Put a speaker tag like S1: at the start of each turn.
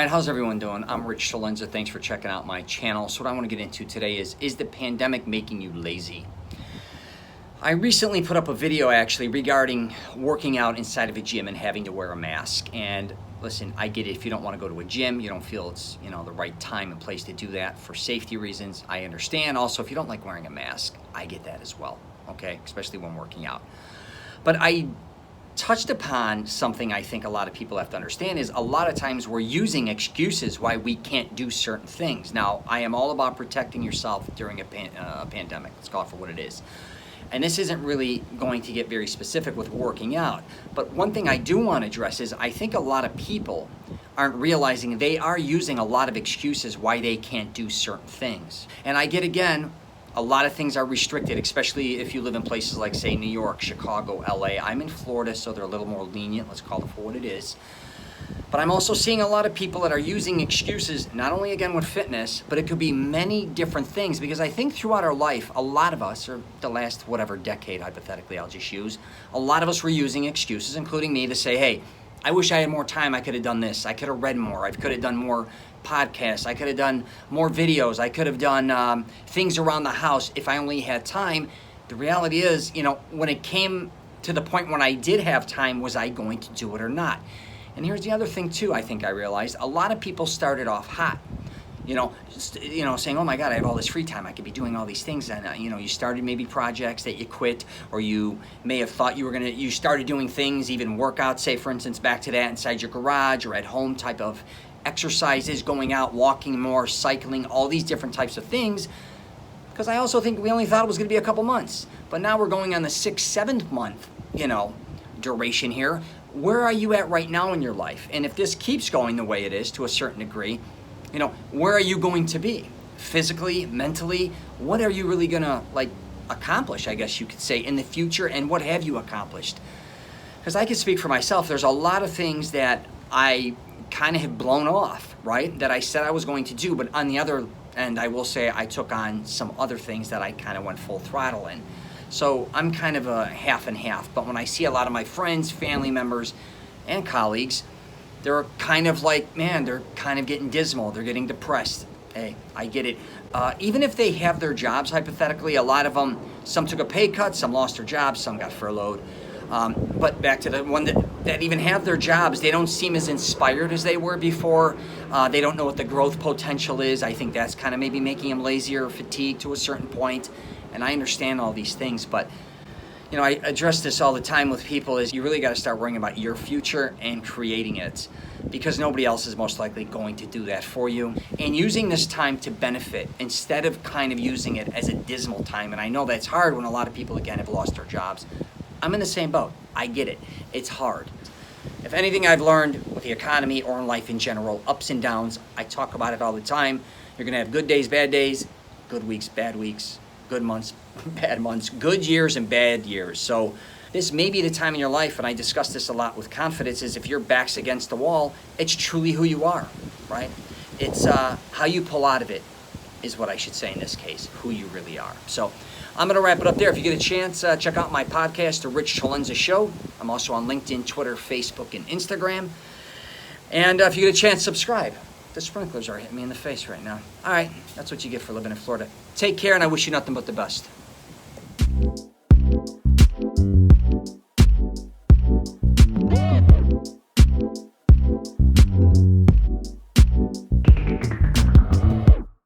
S1: Alright, how's everyone doing? I'm Rich Celenza. Thanks for checking out my channel. So what I want to get into today is the pandemic making you lazy? I recently put up a video actually regarding working out inside of a gym and having to wear a mask. And listen, I get it. If you don't want to go to a gym, you don't feel it's the right time and place to do that for safety reasons, I understand. Also, if you don't like wearing a mask, I get that as well, okay? Especially when working out. But I touched upon something I think a lot of people have to understand is a lot of times we're using excuses why we can't do certain things. Now, I am all about protecting yourself during a pandemic. Let's call it for what it is. And this isn't really going to get very specific with working out. But one thing I do want to address is I think a lot of people aren't realizing they are using a lot of excuses why they can't do certain things. And I get, again, a lot of things are restricted, especially if you live in places like, say, New York, Chicago, LA. I'm in Florida, so they're a little more lenient. Let's call it for what it is. But I'm also seeing a lot of people that are using excuses, not only again with fitness, but it could be many different things. Because I think throughout our life, a lot of us, or the last whatever decade, hypothetically, I'll just use, a lot of us were using excuses, including me, to say, hey, I wish I had more time. I could have done this. I could have read more. I could have done more podcasts. I could have done more videos. I could have done things around the house if I only had time. The reality is, when it came to the point when I did have time, was I going to do it or not? And here's the other thing too, I think I realized. A lot of people started off hot. Saying, oh my God, I have all this free time. I could be doing all these things. And, you started maybe projects that you quit, or you may have thought you started doing things, even workouts, say for instance, back to that inside your garage or at home type of exercises, going out, walking more, cycling, all these different types of things. Because I also think we only thought it was going to be a couple months. But now we're going on the 6th, 7th month, duration here. Where are you at right now in your life? And if this keeps going the way it is to a certain degree, where are you going to be? Physically, mentally? What are you really going to accomplish, I guess you could say, in the future? And what have you accomplished? Because I can speak for myself. There's a lot of things that I kind of have blown off, right? That I said I was going to do. But on the other end, I will say I took on some other things that I kind of went full throttle in. So I'm kind of a half and half. But when I see a lot of my friends, family members, and colleagues, they're kind of like, man, they're kind of getting dismal. They're getting depressed. Hey, I get it. Even if they have their jobs, hypothetically, a lot of them, some took a pay cut, some lost their jobs, some got furloughed. But back to the one that even have their jobs, they don't seem as inspired as they were before. They don't know what the growth potential is. I think that's kind of maybe making them lazy or fatigued to a certain point. And I understand all these things, but I address this all the time with people is you really got to start worrying about your future and creating it, because nobody else is most likely going to do that for you. And using this time to benefit instead of kind of using it as a dismal time. And I know that's hard when a lot of people, again, have lost their jobs. I'm in the same boat. I get it. It's hard. If anything I've learned with the economy or in life in general, ups and downs, I talk about it all the time. You're going to have good days, good weeks, bad weeks, good months, bad months, good years and bad years. So this may be the time in your life, and I discuss this a lot with confidence, is if your back's against the wall, it's truly who you are, right? It's how you pull out of it is what I should say in this case, who you really are. So I'm going to wrap it up there. If you get a chance, check out my podcast, The Rich Celenza Show. I'm also on LinkedIn, Twitter, Facebook, and Instagram. And if you get a chance, subscribe. The sprinklers are hitting me in the face right now. All right, that's what you get for living in Florida. Take care, and I wish you nothing but the best.